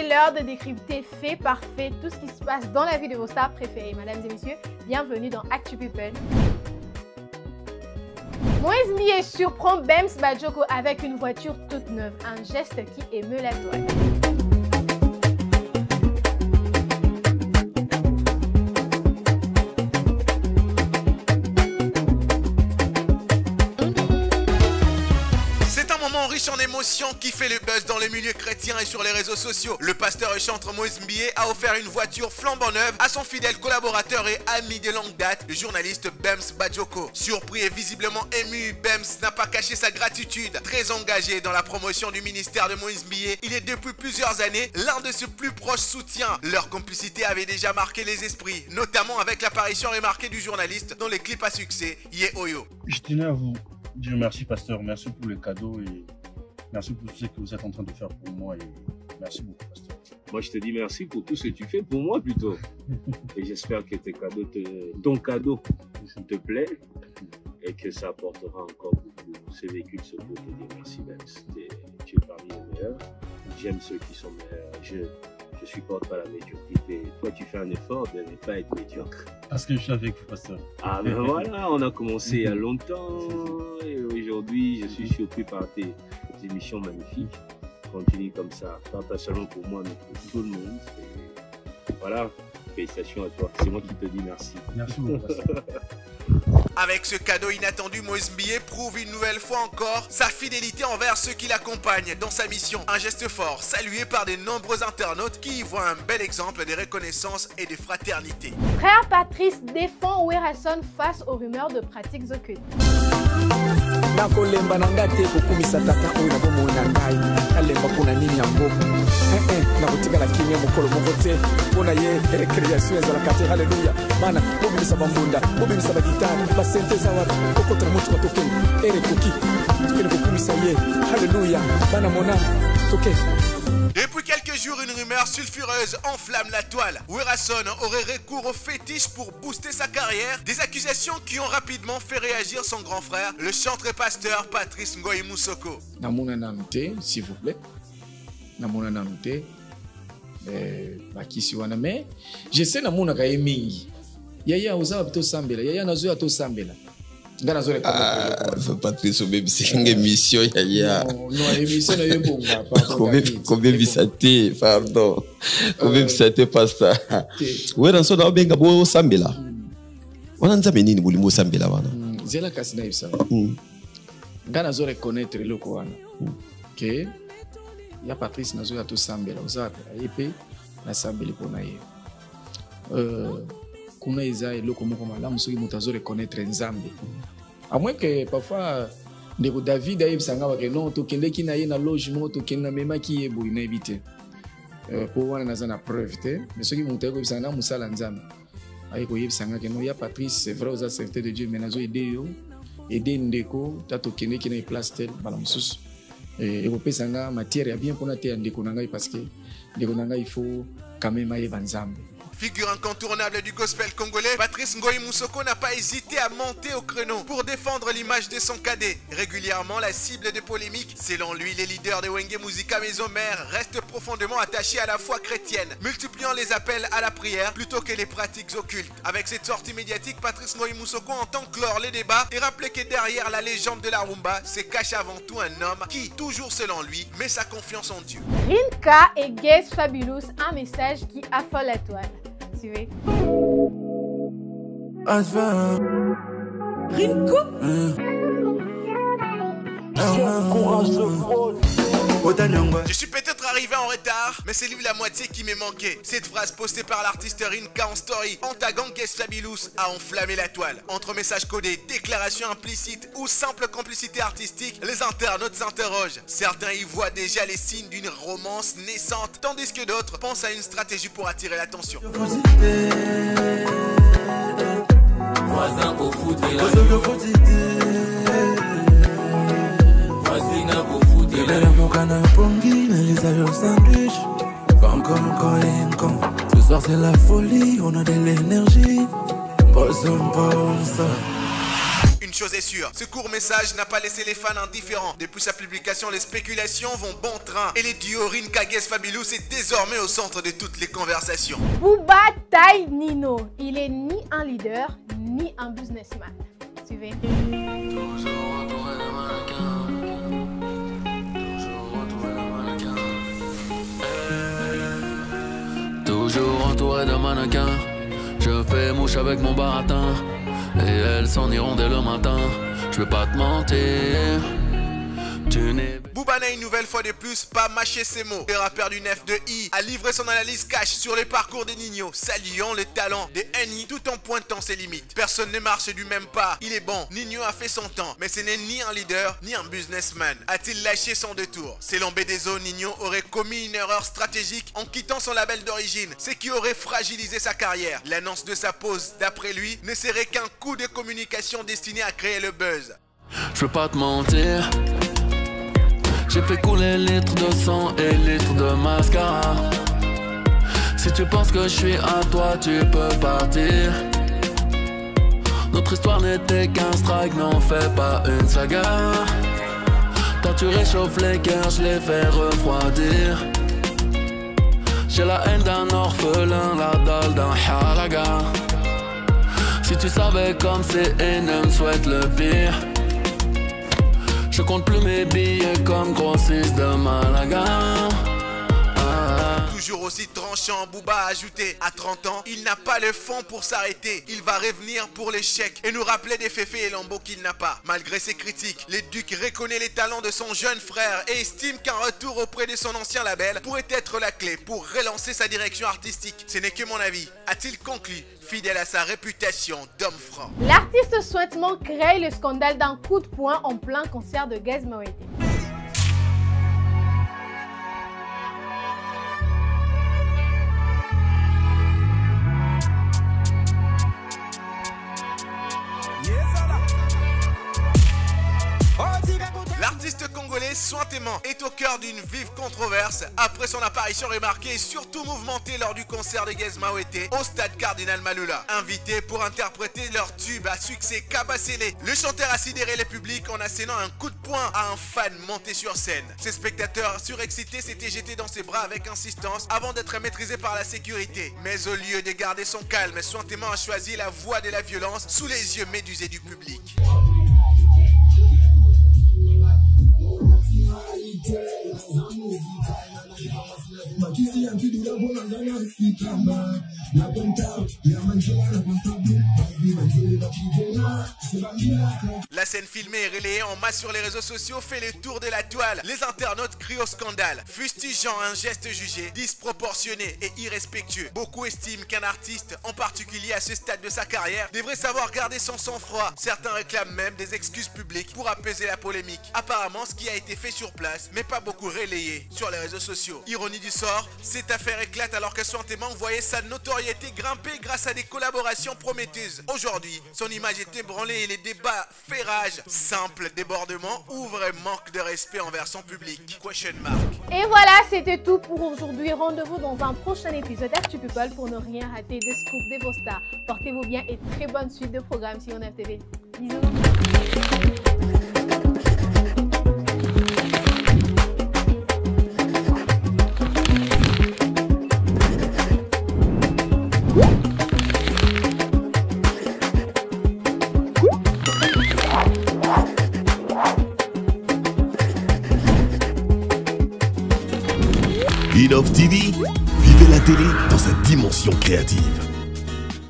c'est l'heure de décrypter fait par fait tout ce qui se passe dans la vie de vos stars préférées. Mesdames et messieurs, bienvenue dans Actu People. Moïse Mbié surprend Bems Badioko avec une voiture toute neuve, un geste qui émeut la toile. Riche en émotions qui fait le buzz dans les milieux chrétiens et sur les réseaux sociaux. Le pasteur et chanteur Moïse Mbié a offert une voiture flambant neuve à son fidèle collaborateur et ami de longue date, le journaliste Bems Badioko. Surpris et visiblement ému, Bems n'a pas caché sa gratitude. Très engagé dans la promotion du ministère de Moïse Mbié, il est depuis plusieurs années l'un de ses plus proches soutiens. Leur complicité avait déjà marqué les esprits, notamment avec l'apparition remarquée du journaliste dans les clips à succès Ye Oyo. Je tenais à vous dire merci, pasteur. Merci pour les cadeaux et merci pour tout ce que vous êtes en train de faire pour moi. Et merci beaucoup, pasteur. Moi, je te dis merci pour tout ce que tu fais pour moi plutôt. Et j'espère que ton cadeau te plaît et que ça apportera encore beaucoup. Ce véhicule se peut te dire merci, Bems. Tu es parmi les meilleurs. J'aime ceux qui sont meilleurs. Je supporte pas la médiocrité. Toi, tu fais un effort de ne pas être médiocre. Parce que je suis avec vous, pasteur. Ah, ben voilà, on a commencé il y a longtemps. Et aujourd'hui, je suis surpris par tes émissions magnifiques. Continue comme ça, pas seulement pour moi, mais pour tout le monde. Et voilà, félicitations à toi. C'est moi qui te dis merci. Merci beaucoup, pasteur. Avec ce cadeau inattendu, Moïse Mbié prouve une nouvelle fois encore sa fidélité envers ceux qui l'accompagnent dans sa mission. Un geste fort, salué par de nombreux internautes qui y voient un bel exemple de reconnaissance et de fraternité. Frère Patrice défend Werrason face aux rumeurs de pratiques occultes. Depuis quelques jours, une rumeur sulfureuse enflamme la toile. Werrason aurait recours au fétiche pour booster sa carrière. Des accusations qui ont rapidement fait réagir son grand frère, le chanteur et pasteur Patrice Ngoyi Moussoko. Namuna Nanoute, s'il vous plaît. Namuna Nanoute. Bakisi wana me. Je sais Namuna Kaye mingi. Yaya uzawa bito sambela. Yaya nazoya to sambela. Patrice obebisa émission yaya. Non, émission na yebonga. Kobebisa te, pardon. Kobebisa te pasta. Werrason na obenga bo sambela. Wana nzambe nini bulimo sambela wana? Zela kasina ibisa. Ngana zo reconnaître loko wana. Que ya Patrice nazoya to sambela uzaka yepe na sambeli pona ye. Kuna eza eloko moko malamu soki moto azo reconnaître nzambe. À moins que parfois ndeko David ayebisanga wa ke non tokendeki na ye na logement tokenda mema ki ye boyi na ebite. Pour wana naza na preuve te, mais soki moto ayebisanga na musala nzambe. Ayeko yebisanga ke non ya Patrice c'est vrai aux serviteurs de Dieu mais nazo aider yo, aider ndeko ta tokendeki na place tel bala mususu. Et kopesanga matière ya bien pona te ndeko nanga parce que ndeko nanga il faut quand même ayeba nzambe. Figure incontournable du gospel congolais, Patrice Ngoyi Moussoko n'a pas hésité à monter au créneau pour défendre l'image de son cadet. Régulièrement la cible de polémiques, selon lui, les leaders de Wenge Musica Maison Mère restent profondément attachés à la foi chrétienne, multipliant les appels à la prière plutôt que les pratiques occultes. Avec cette sortie médiatique, Patrice Ngoyi Moussoko entend clore les débats et rappeler que derrière la légende de la rumba se cache avant tout un homme qui, toujours selon lui, met sa confiance en Dieu. Rinka et Guess Fabulous, un message qui affole la toile. Suivez. Rinko. Je suis peut-être arrivé en retard, mais c'est lui la moitié qui m'est manqué. Cette phrase postée par l'artiste Rinka en story, en taguant Guess Fabulous, a enflammé la toile. Entre messages codés, déclarations implicites ou simple complicité artistique, les internautes s'interrogent. Certains y voient déjà les signes d'une romance naissante, tandis que d'autres pensent à une stratégie pour attirer l'attention. Ce soir c'est la folie, on a de l'énergie. chose est sûr, ce court message n'a pas laissé les fans indifférents. Depuis sa publication, les spéculations vont bon train et les duos Rinkages Fabulous est désormais au centre de toutes les conversations. Booba taille Nino. Il est ni un leader, ni un businessman. Suivez. Toujours entouré de mannequins, je fais mouche avec mon baratin, et elles s'en iront dès le matin. Je vais pas te mentir, tu n'es... Booba n'a une nouvelle fois de plus pas mâché ses mots. Le rappeur du F2I a livré son analyse cash sur les parcours des Nino, saluant le talent des NI tout en pointant ses limites. Personne ne marche du même pas, il est bon, Nino a fait son temps, mais ce n'est ni un leader, ni un businessman. A-t-il lâché son détour? Selon BDZO, Nino aurait commis une erreur stratégique en quittant son label d'origine, ce qui aurait fragilisé sa carrière. L'annonce de sa pause, d'après lui, ne serait qu'un coup de communication destiné à créer le buzz. Je veux pas te mentir, j'ai fait couler litres de sang et litres de mascara. Si tu penses que je suis à toi, tu peux partir. Notre histoire n'était qu'un strike, n'en fais pas une saga. Toi tu réchauffes les cœurs, je les fais refroidir. J'ai la haine d'un orphelin, la dalle d'un halaga. Si tu savais comme c'est énorme, souhaite le pire. Je compte plus mes billets comme grossiste de Malaga. Toujours aussi tranchant, Booba a ajouté: à 30 ans, il n'a pas le fond pour s'arrêter. Il va revenir pour l'échec et nous rappeler des Féfé et Lambo qu'il n'a pas. Malgré ses critiques, le Duc reconnaît les talents de son jeune frère et estime qu'un retour auprès de son ancien label pourrait être la clé pour relancer sa direction artistique. Ce n'est que mon avis, a-t-il conclu, fidèle à sa réputation d'homme franc. L'artiste Souhaitement crée le scandale d'un coup de poing en plein concert de Gaz Mawete. L'artiste congolais Souhaitement est au cœur d'une vive controverse après son apparition remarquée et surtout mouvementée lors du concert de Gaz Mawete au stade Cardinal Malula. Invité pour interpréter leur tube à succès Kabasele, le chanteur a sidéré le public en assénant un coup de poing à un fan monté sur scène. Ses spectateurs surexcités s'étaient jetés dans ses bras avec insistance avant d'être maîtrisés par la sécurité. Mais au lieu de garder son calme, Souhaitement a choisi la voie de la violence sous les yeux médusés du public. La scène filmée et relayée en masse sur les réseaux sociaux fait le tour de la toile. Les internautes crient au scandale, fustigeant un geste jugé disproportionné et irrespectueux. Beaucoup estiment qu'un artiste, en particulier à ce stade de sa carrière, devrait savoir garder son sang-froid. Certains réclament même des excuses publiques pour apaiser la polémique. Apparemment, ce qui a été fait sur place, mais pas beaucoup relayé sur les réseaux sociaux. Ironie du sort, cette affaire éclate alors que Souhaitement voyait sa notoriété grimper grâce à des collaborations prometteuses. Aujourd'hui, son image est ébranlée et les débats fait rage. Simple débordement ou vrai manque de respect envers son public? Question mark. Et voilà, c'était tout pour aujourd'hui. Rendez-vous dans un prochain épisode Actu People pour ne rien rater des scoops de vos stars. Portez-vous bien et très bonne suite de programmes sur ONF-TV. Bisous. ONF-TV, vivez la télé dans sa dimension créative.